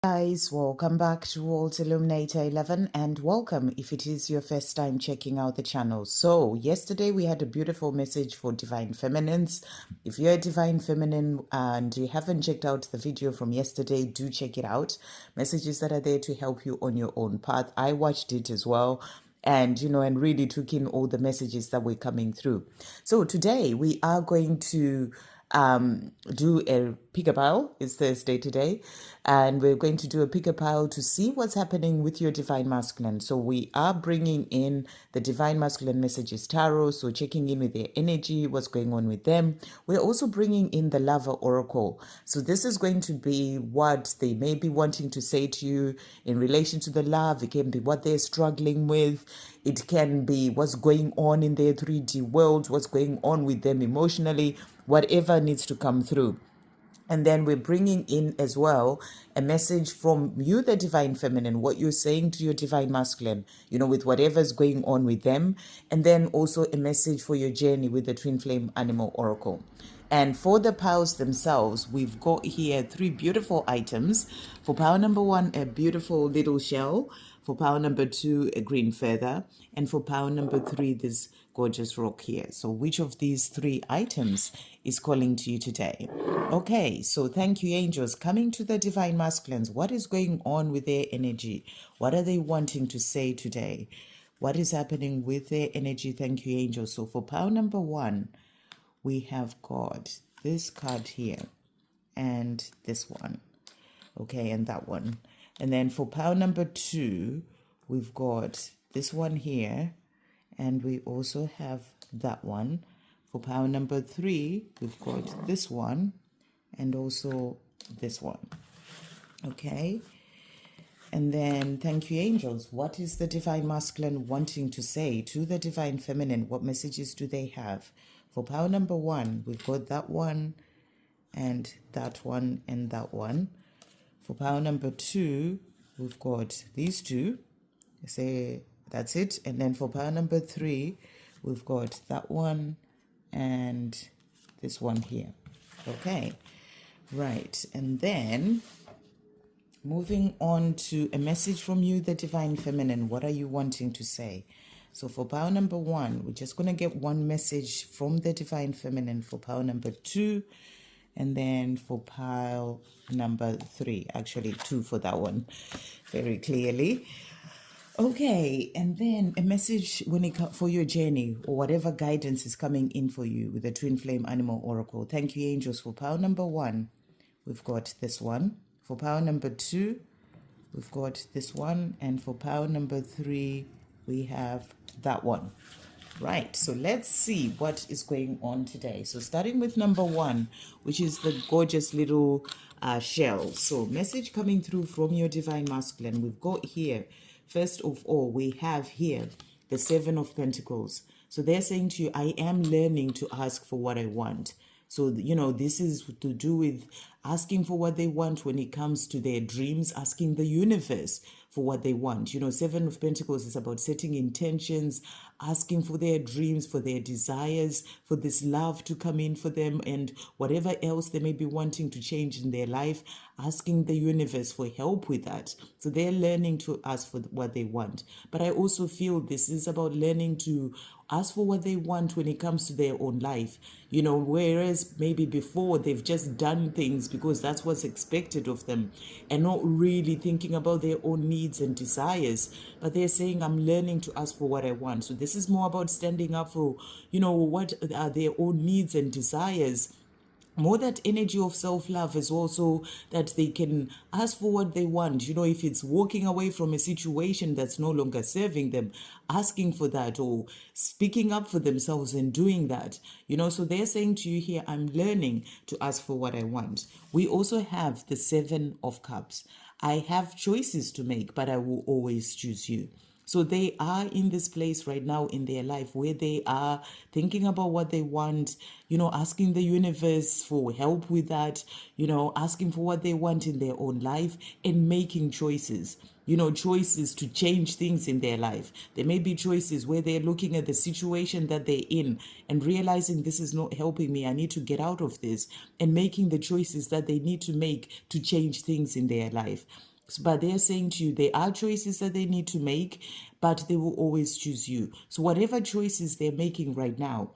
Guys, welcome back to World Illuminator 11 and welcome if it is your first time checking out the channel. So yesterday we had a beautiful message for Divine Feminines. If you're a Divine Feminine and you haven't checked out the video from yesterday, do check it out. Messages that are there to help you on your own path. I watched it as well and really took in all the messages that were coming through. So today we are going to do a pick a pile. It's Thursday today, and we're going to do a pick a pile to see what's happening with your divine masculine. So we are bringing in the divine masculine messages tarot, so checking in with their energy, what's going on with them. We're also bringing in the lover oracle. So this is going to be what they may be wanting to say to you in relation to the love. It can be what they're struggling with. It can be what's going on in their 3D world, what's going on with them emotionally, whatever needs to come through. And then we're bringing in as well a message from you, the divine feminine, what you're saying to your divine masculine, with whatever's going on with them. And then also a message for your journey with the twin flame animal oracle. And for the piles themselves, we've got here 3 beautiful items. For pile number 1, a beautiful little shell. For pile number 2, a green feather. And for pile number 3, this gorgeous rock here. So which of these 3 items is calling to you today? Okay, so thank you, angels. Coming to the divine masculines, what is going on with their energy? What are they wanting to say today? What is happening with their energy? Thank you, angels. So for pile number 1, we have got this card here and this one. Okay, and that one. And then for pile number 2, we've got this one here, and we also have that one. For pile number 3, we've got this one and also this one. Okay. And then thank you, angels. What is the divine masculine wanting to say to the divine feminine? What messages do they have? For pile number 1, we've got that one and that one and that one. For pile number 2, we've got these 2. Say that's it. And then for pile number 3, we've got that one and this one here. Okay, right. And then moving on to a message from you, the divine feminine. What are you wanting to say? So for pile number 1, we're just going to get one message from the divine feminine. For pile number 2, and then for pile number 3, actually 2 for that one, very clearly. Okay, and then a message when it for your journey or whatever guidance is coming in for you with the twin flame animal oracle. Thank you, angels. For pile number 1, we've got this one. For pile number 2, we've got this one, and for pile number 3, we have that one. Right, so let's see what is going on today. So starting with number 1, which is the gorgeous little shell. So message coming through from your divine masculine. We've got here, first of all, we have here the 7 of Pentacles. So they're saying to you, I am learning to ask for what I want. So, this is to do with asking for what they want when it comes to their dreams, asking the universe for what they want. 7 of Pentacles is about setting intentions, asking for their dreams, for their desires, for this love to come in for them, and whatever else they may be wanting to change in their life, asking the universe for help with that. So they're learning to ask for what they want. But I also feel this is about learning to ask for what they want when it comes to their own life. Whereas maybe before they've just done things because that's what's expected of them and not really thinking about their own needs and desires. But they're saying, I'm learning to ask for what I want. So this is more about standing up for, what are their own needs and desires. More that energy of self-love is also that they can ask for what they want. If it's walking away from a situation that's no longer serving them, asking for that or speaking up for themselves and doing that. So they're saying to you here, I'm learning to ask for what I want. We also have the 7 of Cups. I have choices to make, but I will always choose you. So they are in this place right now in their life where they are thinking about what they want, asking the universe for help with that, asking for what they want in their own life and making choices. Choices to change things in their life. There may be choices where they're looking at the situation that they're in and realizing this is not helping me. I need to get out of this, and making the choices that they need to make to change things in their life. But they're saying to you, there are choices that they need to make, but they will always choose you. So whatever choices they're making right now,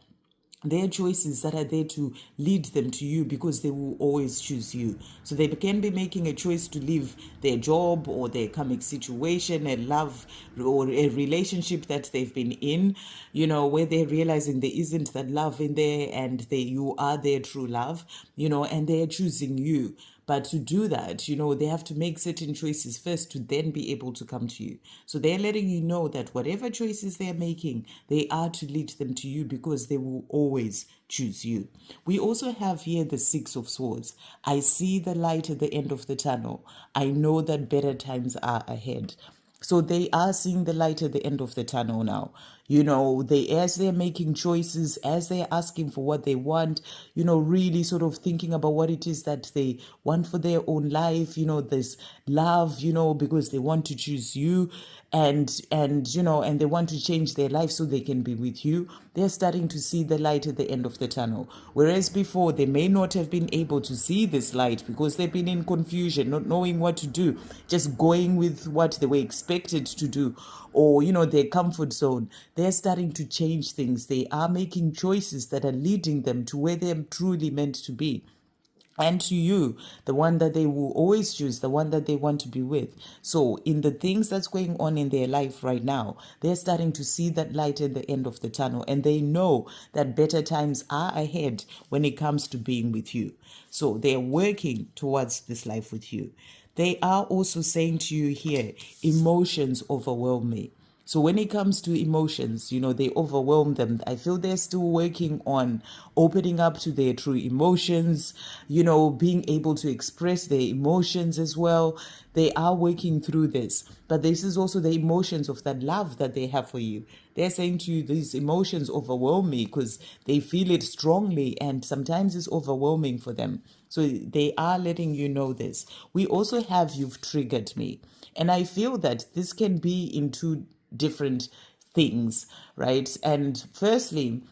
they're choices that are there to lead them to you, because they will always choose you. So they can be making a choice to leave their job or their karmic situation, a love or a relationship that they've been in, where they're realizing there isn't that love in there, and you are their true love, and they're choosing you. But to do that, they have to make certain choices first to then be able to come to you. So they're letting you know that whatever choices they're making, they are to lead them to you, because they will always choose you. We also have here the Six of Swords. I see the light at the end of the tunnel. I know that better times are ahead. So they are seeing the light at the end of the tunnel now. As they're making choices, as they're asking for what they want, really sort of thinking about what it is that they want for their own life, this love, because they want to choose you, and they want to change their life so they can be with you. They're starting to see the light at the end of the tunnel. Whereas before, they may not have been able to see this light because they've been in confusion, not knowing what to do, just going with what they were expected to do, or their comfort zone. They're starting to change things. They are making choices that are leading them to where they're truly meant to be, and to you, the one that they will always choose, the one that they want to be with. So in the things that's going on in their life right now, they're starting to see that light at the end of the tunnel, and they know that better times are ahead when it comes to being with you. So they're working towards this life with you. They are also saying to you here, emotions overwhelm me. So when it comes to emotions, they overwhelm them. I feel they're still working on opening up to their true emotions, being able to express their emotions as well. They are working through this. But this is also the emotions of that love that they have for you. They're saying to you, these emotions overwhelm me, because they feel it strongly, and sometimes it's overwhelming for them. So they are letting you know this. We also have, you've triggered me. And I feel that this can be in two different things, right? And firstly,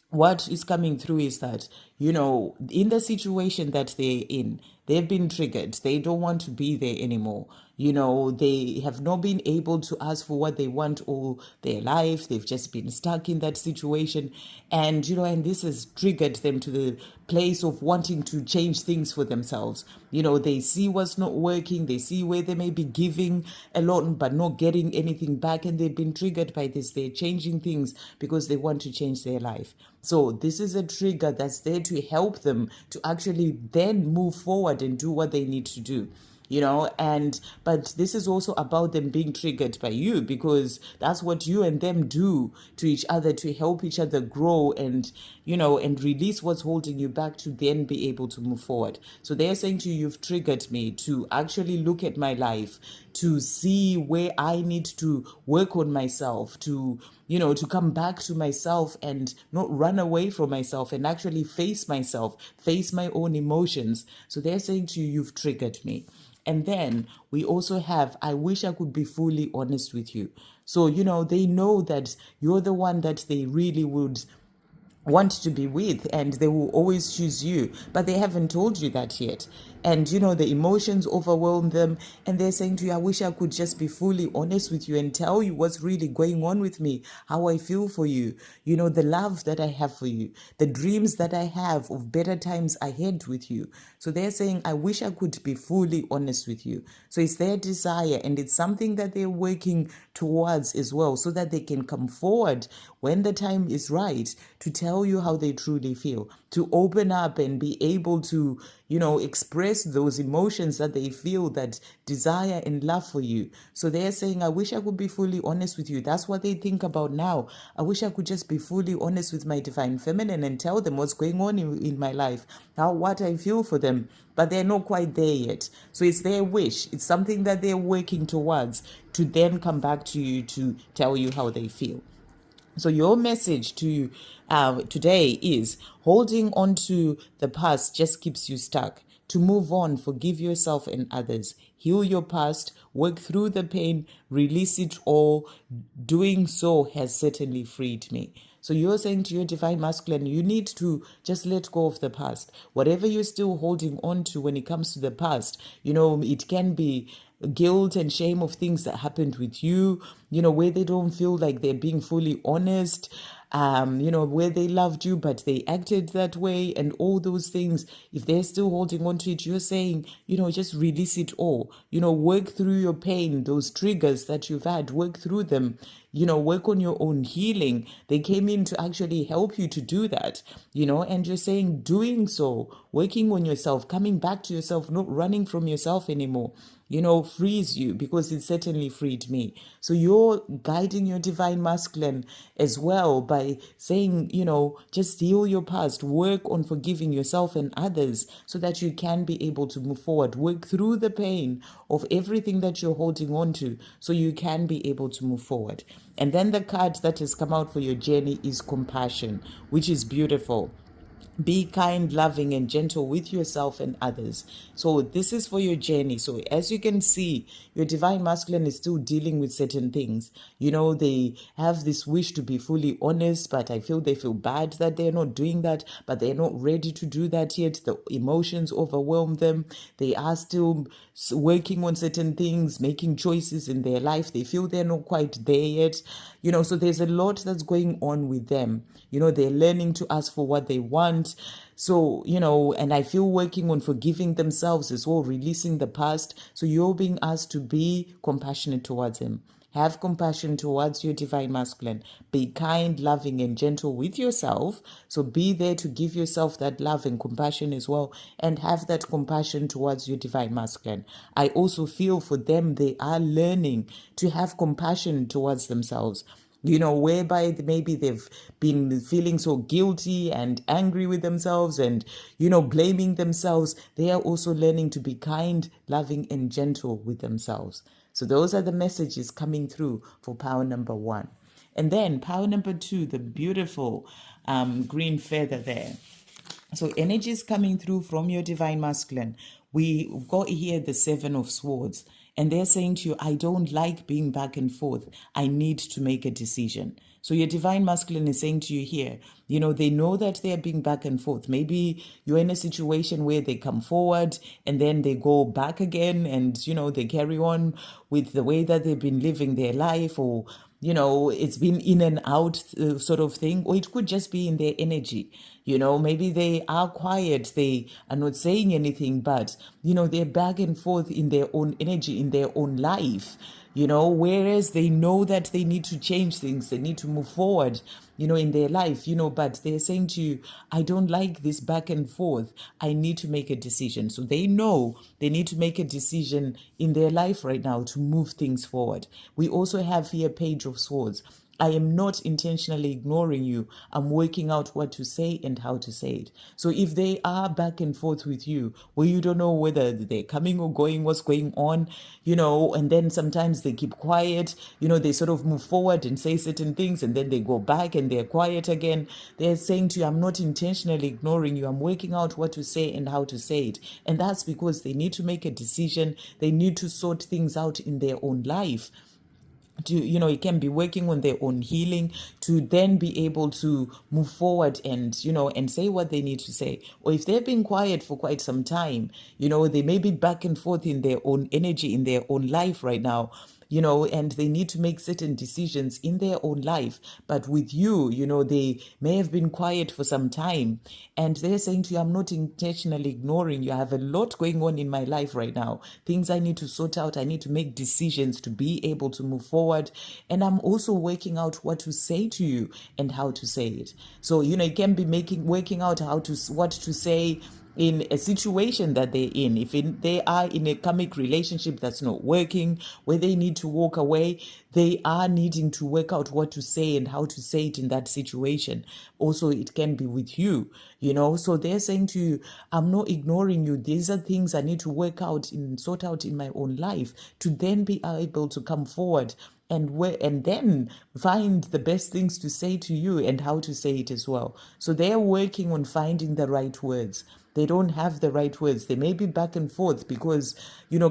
what is coming through is that, in the situation that they're in, they've been triggered. They don't want to be there anymore. They have not been able to ask for what they want all their life. They've just been stuck in that situation. And this has triggered them to the place of wanting to change things for themselves. They see what's not working. They see where they may be giving a lot but not getting anything back. And they've been triggered by this. They're changing things because they want to change their life. So this is a trigger that's there to help them to actually then move forward and do what they need to do. But this is also about them being triggered by you, because that's what you and them do to each other to help each other grow and release what's holding you back, to then be able to move forward. So they're saying to you, you've triggered me to actually look at my life, to see where I need to work on myself, to come back to myself and not run away from myself, and actually face myself, face my own emotions. So they're saying to you, you've triggered me. And then we also have, I wish I could be fully honest with you. So, they know that you're the one that they really would want to be with, and they will always choose you, but they haven't told you that yet. And the emotions overwhelm them, and they're saying to you, I wish I could just be fully honest with you and tell you what's really going on with me, how I feel for you, the love that I have for you, the dreams that I have of better times ahead with you. So they're saying, I wish I could be fully honest with you. So it's their desire, and it's something that they're working towards as well, so that they can come forward when the time is right to tell you how they truly feel, to open up and be able to, express those emotions that they feel, that desire and love for you. So they're saying, I wish I could be fully honest with you. That's what they think about now. I wish I could just be fully honest with my divine feminine and tell them what's going on in my life, what I feel for them. But they're not quite there yet. So it's their wish. It's something that they're working towards, to then come back to you to tell you how they feel. So your message to today is, holding on to the past just keeps you stuck. To move on, forgive yourself and others. Heal your past, work through the pain, release it all. Doing so has certainly freed me. So you're saying to your divine masculine, you need to just let go of the past. Whatever you're still holding on to when it comes to the past, it can be guilt and shame of things that happened with you, where they don't feel like they're being fully honest, where they loved you, but they acted that way, and all those things. If they're still holding on to it, you're saying, just release it all. Work through your pain, those triggers that you've had, work through them. Work on your own healing. They came in to actually help you to do that, and you're saying doing so, working on yourself, coming back to yourself, not running from yourself anymore, frees you, because it certainly freed me. So you're guiding your divine masculine as well by saying, just heal your past, work on forgiving yourself and others so that you can be able to move forward, work through the pain of everything that you're holding on to so you can be able to move forward. And then the card that has come out for your journey is compassion, which is beautiful. Be kind, loving, and gentle with yourself and others. So this is for your journey. So as you can see, your divine masculine is still dealing with certain things. They have this wish to be fully honest, but I feel they feel bad that they're not doing that, but they're not ready to do that yet. The emotions overwhelm them. They are still working on certain things, making choices in their life. They feel they're not quite there yet. So there's a lot that's going on with them. They're learning to ask for what they want. So, and I feel working on forgiving themselves as well, releasing the past. So you're being asked to be compassionate towards him. Have compassion towards your divine masculine. Be kind, loving, and gentle with yourself. So be there to give yourself that love and compassion as well, and have that compassion towards your divine masculine. I also feel for them, they are learning to have compassion towards themselves. Whereby maybe they've been feeling so guilty and angry with themselves and, blaming themselves. They are also learning to be kind, loving, and gentle with themselves. So those are the messages coming through for power number 1. And then power number 2, the beautiful green feather there. So energy is coming through from your divine masculine. We've got here the 7 of Swords. And they're saying to you, I don't like being back and forth. I need to make a decision. So your divine masculine is saying to you here, they know that they're being back and forth. Maybe you're in a situation where they come forward and then they go back again and, they carry on with the way that they've been living their life, or, it's been in and out sort of thing. Or it could just be in their energy. Maybe they are quiet. They are not saying anything, but, they're back and forth in their own energy, in their own life. Whereas they know that they need to change things, they need to move forward, in their life, but they're saying to you, I don't like this back and forth. I need to make a decision. So they know they need to make a decision in their life right now to move things forward. We also have here Page of Swords. I am not intentionally ignoring you. I'm working out what to say and how to say it. So if they are back and forth with you, where you don't know whether they're coming or going, what's going on, and then sometimes they keep quiet, they sort of move forward and say certain things, and then they go back and they're quiet again. They're saying to you, I'm not intentionally ignoring you. I'm working out what to say and how to say it. And that's because they need to make a decision. They need to sort things out in their own life. It can be working on their own healing to then be able to move forward and, and say what they need to say. Or if they've been quiet for quite some time, they may be back and forth in their own energy, in their own life right now, and they need to make certain decisions in their own life. But with you, they may have been quiet for some time and they're saying to you, I'm not intentionally ignoring you. I have a lot going on in my life right now, things I need to sort out. I need to make decisions to be able to move forward. And I'm also working out what to say to you and how to say it. So, it can be working out what to say in a situation that they're in. If they are in a karmic relationship that's not working, where they need to walk away, they are needing to work out what to say and how to say it in that situation. Also, it can be with you, so they're saying to you, I'm not ignoring you. These are things I need to work out and sort out in my own life to then be able to come forward and then find the best things to say to you and how to say it as well. So they're working on finding the right words. They don't have the right words. They may be back and forth because,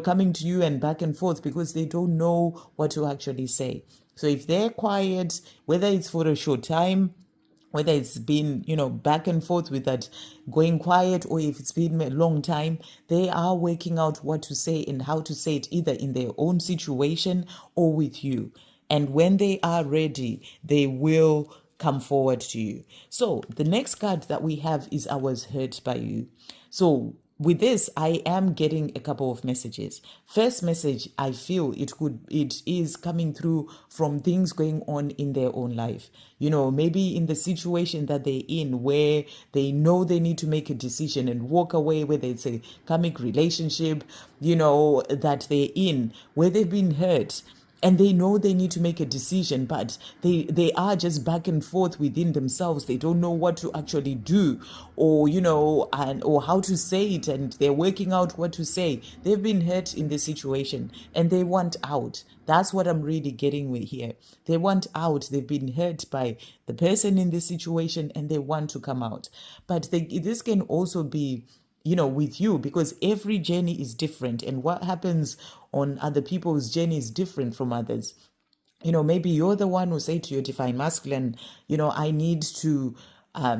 coming to you and back and forth because they don't know what to actually say. So if they're quiet, whether it's for a short time, whether it's been, back and forth with that going quiet, or if it's been a long time, they are working out what to say and how to say it, either in their own situation or with you. And when they are ready, they will come forward to you. So the next card that we have is I was hurt by you. So with this, I am getting a couple of messages. First message, I feel it is coming through from things going on in their own life. Maybe in the situation that they're in, where they know they need to make a decision and walk away, whether it's a karmic relationship, that they're in, where they've been hurt, and they know they need to make a decision, but they are just back and forth within themselves. They don't know what to actually do, or or how to say it, and they're working out what to say. They've been hurt in this situation and they want out. That's what I'm really getting with here. They want out. They've been hurt by the person in this situation and they want to come out. But this can also be with you, because every journey is different, and what happens on other people's journey is different from others. Maybe you're the one who say to your divine masculine, I need to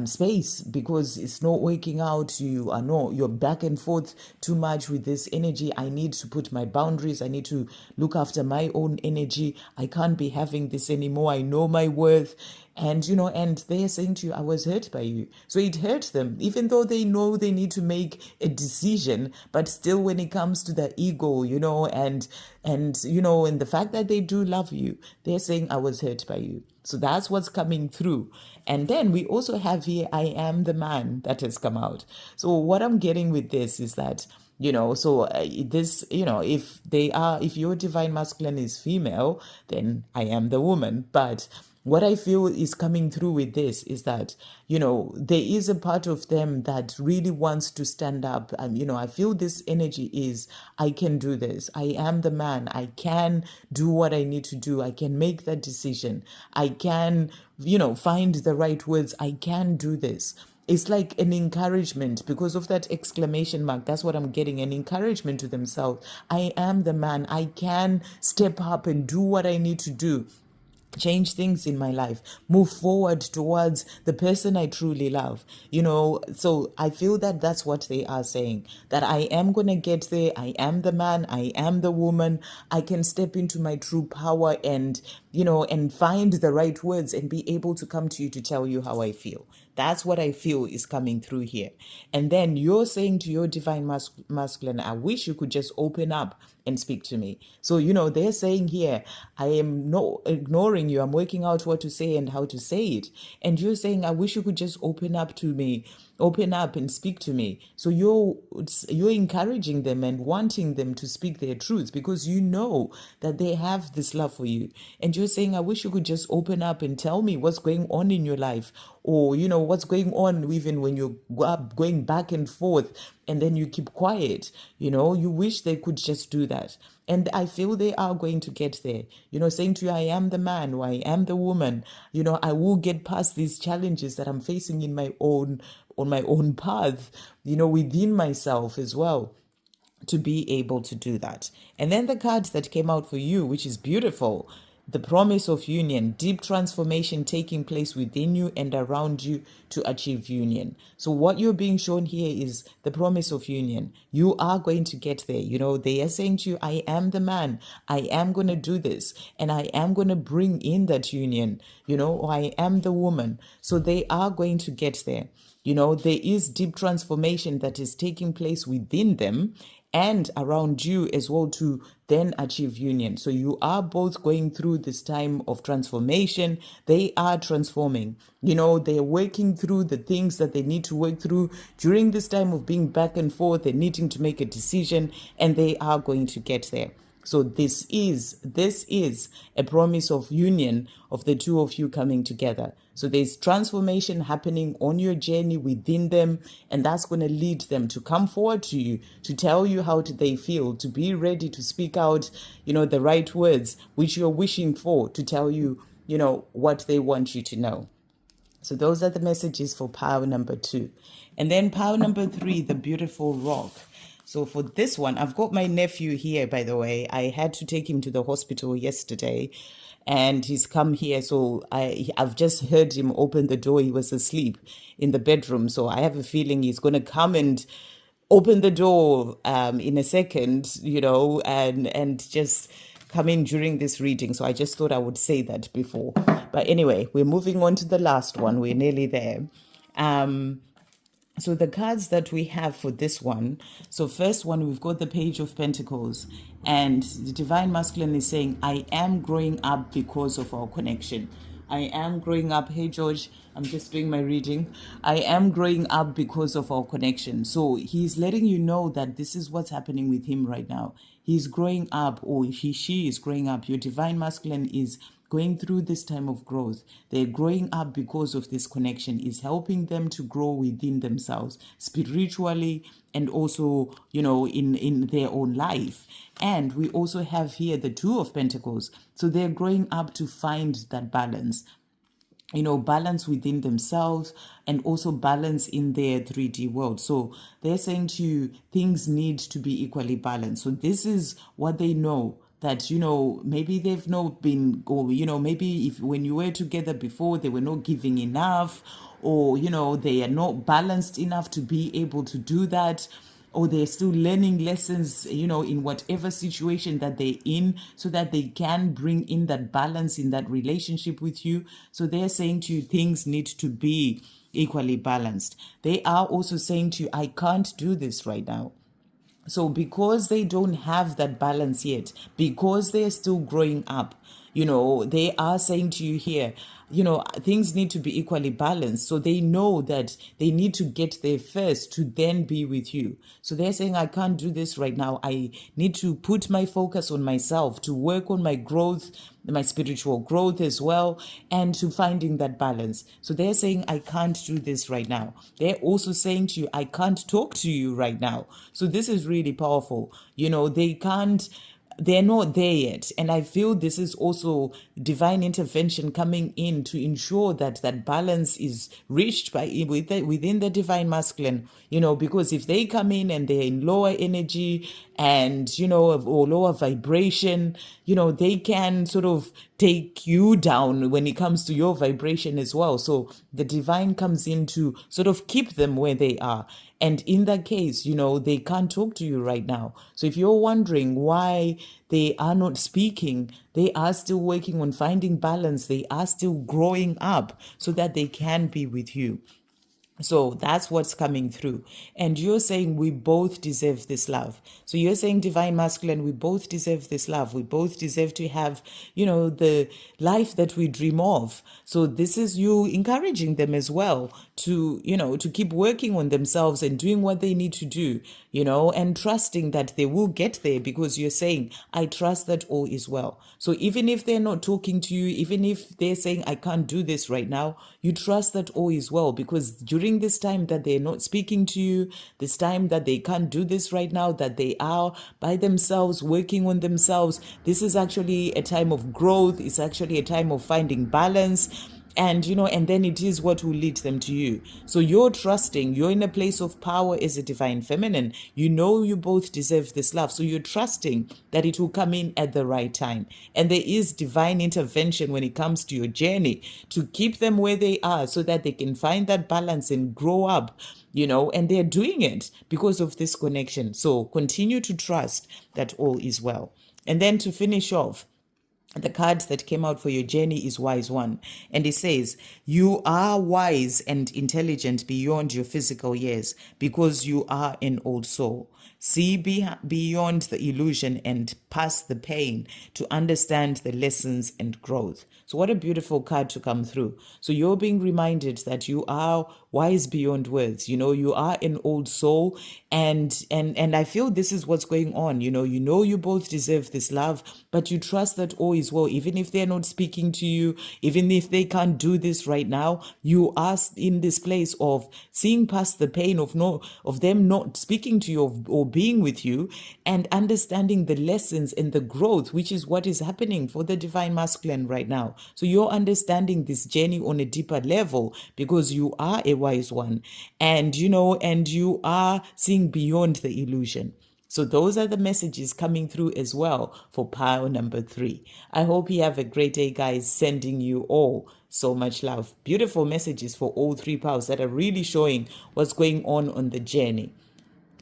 space because it's not working out. You're back and forth too much with this energy. I need to put my boundaries. I need to look after my own energy. I can't be having this anymore. I know my worth. And and they're saying to you, I was hurt by you. So it hurt them, even though they know they need to make a decision. But still, when it comes to the ego, and the fact that they do love you, they're saying, I was hurt by you. So that's what's coming through. And then we also have here, I am the man, that has come out. So what I'm getting with this is that, this, if your divine masculine is female, then I am the woman. But what I feel is coming through with this is that, there is a part of them that really wants to stand up. I feel this energy is, I can do this. I am the man. I can do what I need to do. I can make that decision. I can, find the right words. I can do this. It's like an encouragement because of that exclamation mark. That's what I'm getting, an encouragement to themselves. I am the man. I can step up and do what I need to do. Change things in my life, move forward towards the person I truly love. So I feel that that's what they are saying, that I am going to get there. I am the man. I am the woman. I can step into my true power and find the right words and be able to come to you to tell you how I feel. That's what I feel is coming through here. And then you're saying to your divine masculine, I wish you could just open up and speak to me. So, they're saying here, I am not ignoring you. I'm working out what to say and how to say it. And you're saying, I wish you could just open up to me, open up and speak to me. So you're encouraging them and wanting them to speak their truths because you know that they have this love for you. And you're saying, I wish you could just open up and tell me what's going on in your life, or, what's going on even when you're going back and forth and then you keep quiet. You wish they could just do that. And I feel they are going to get there, saying to you, I am the man, or I am the woman. I will get past these challenges that I'm facing on my own path, within myself as well, to be able to do that. And then the cards that came out for you, which is beautiful. The promise of union, deep transformation taking place within you and around you to achieve union. So what you're being shown here is the promise of union. You are going to get there. They are saying to you, I am the man. I am going to do this. And I am going to bring in that union, or I am the woman. So they are going to get there. There is deep transformation that is taking place within them and around you as well to then achieve union. So you are both going through this time of transformation. They are transforming. They're working through the things that they need to work through during this time of being back and forth and needing to make a decision, and they are going to get there. So this is a promise of union of the two of you coming together. So there's transformation happening on your journey within them, and that's going to lead them to come forward to you, to tell you how they feel, to be ready to speak out, the right words which you're wishing for, to tell you, what they want you to know. So those are the messages for pile number 2. And then pile number 3, the beautiful rock. So for this one, I've got my nephew here, by the way. I had to take him to the hospital yesterday and he's come here. So I've just heard him open the door. He was asleep in the bedroom. So I have a feeling he's going to come and open the door in a second, and just come in during this reading. So I just thought I would say that before. But anyway, we're moving on to the last one. We're nearly there. So the cards that we have for this one, so first one, we've got the Page of Pentacles, and the Divine Masculine is saying, I am growing up because of our connection. I am growing up. Hey, George, I'm just doing my reading. I am growing up because of our connection. So he's letting you know that this is what's happening with him right now. He's growing up, or she is growing up. Your Divine Masculine is going through this time of growth. They're growing up because of this connection. Is helping them to grow within themselves spiritually and also, in their own life. And we also have here the Two of Pentacles. So they're growing up to find that balance. Balance within themselves and also balance in their 3D world. So they're saying to you, things need to be equally balanced. So this is what they know, that, maybe they've not been, or, maybe if when you were together before, they were not giving enough, or, they are not balanced enough to be able to do that, or they're still learning lessons, in whatever situation that they're in, so that they can bring in that balance in that relationship with you. So they're saying to you, things need to be equally balanced. They are also saying to you, I can't do this right now. So because they don't have that balance yet, because they're still growing up, they are saying to you here, things need to be equally balanced. So they know that they need to get there first to then be with you. So they're saying, I can't do this right now. I need to put my focus on myself, to work on my growth, my spiritual growth as well, and to finding that balance. So they're saying, I can't do this right now. They're also saying to you, I can't talk to you right now. So this is really powerful. They're not there yet. And I feel this is also divine intervention coming in to ensure that that balance is reached within the Divine Masculine, because if they come in and they're in lower energy and, or lower vibration, they can sort of take you down when it comes to your vibration as well. So the divine comes in to sort of keep them where they are. And in that case, they can't talk to you right now. So if you're wondering why they are not speaking, they are still working on finding balance. They are still growing up so that they can be with you. So that's what's coming through. And you're saying we both deserve this love. So you're saying, Divine Masculine, we both deserve this love. We both deserve to have, the life that we dream of. So this is you encouraging them as well to, to keep working on themselves and doing what they need to do, and trusting that they will get there, because you're saying, I trust that all is well. So even if they're not talking to you, even if they're saying, I can't do this right now, you trust that all is well, because during this time that they're not speaking to you, this time that they can't do this right now, that they are by themselves, working on themselves, this is actually a time of growth. It's actually a time of finding balance. And, and then it is what will lead them to you. So you're trusting, you're in a place of power as a divine feminine. You both deserve this love. So you're trusting that it will come in at the right time. And there is divine intervention when it comes to your journey to keep them where they are so that they can find that balance and grow up, and they're doing it because of this connection. So continue to trust that all is well. And then to finish off, the card that came out for your journey is Wise One. And it says, you are wise and intelligent beyond your physical years because you are an old soul. See beyond the illusion and past the pain to understand the lessons and growth. So what a beautiful card to come through. So you're being reminded that you are wise beyond words. You are an old soul. And I feel this is what's going on. You both deserve this love, but you trust that all is well. Even if they're not speaking to you, even if they can't do this right now, you are in this place of seeing past the pain of them not speaking to you or being with you and understanding the lessons and the growth, which is what is happening for the divine masculine right now. So you're understanding this journey on a deeper level because you are a wise one, and and you are seeing beyond the illusion. So those are the messages coming through as well for pile number 3. I hope you have a great day, guys. Sending you all so much love. Beautiful messages for all 3 piles that are really showing what's going on the journey.